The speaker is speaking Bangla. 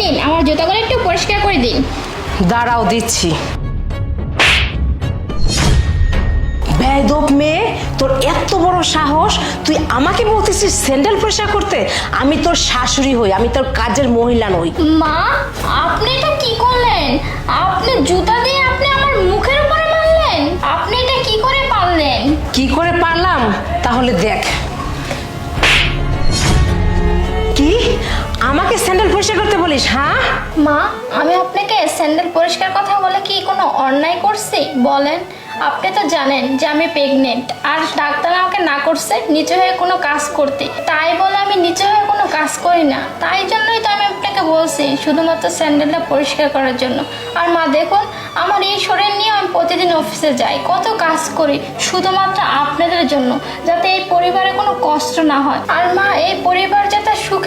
নিন আমার জুতাগুলো একটু পরিষ্কার করে দিন। দাঁড়াও, দিচ্ছি। বেয়াদব মেয়ে, তোর এত বড় সাহস, তুই আমাকে বলতেছিস স্যান্ডেল পরিষ্কার করতে? আমি তোর শাশুড়ি হই, আমি তোর কাজের মহিলা নই। মা, আপনি এটা কি করলেন? আপনি জুতা দিয়ে আপনি আমার মুখের উপরে মারলেন। আপনি এটা কি করে পারলেন? কি করে পারলাম তাহলে দেখ। কি আমাকে স্যান্ডেল পরিষ্কার করতে বলিস? হ্যাঁ মা, আমি আপনাকে স্যান্ডেল পরিষ্কার কথা বলে কি কোনো অন্যায় করছি বলেন? আপনি তো জানেন যে আমি প্রেগনেন্ট, আর ডাক্তার আমাকে না করছে নিচে হয়ে কোনো কাজ করতে, তাই বলে আমি নিচে হয়ে কোনো কাজ করি না। তাই জন্যই তো আমি আপনাকে বলছি শুধুমাত্র স্যান্ডেলটা পরিষ্কার করার জন্য। আর মা দেখুন, আমার এই শরীর নিয়ে আমি প্রতিদিন অফিসে যাই, কত কাজ করি শুধুমাত্র আপনাদের জন্য, যাতে এই পরিবারে কোনো কষ্ট না হয়। আর মা, এই পরিবার যাতে সুখে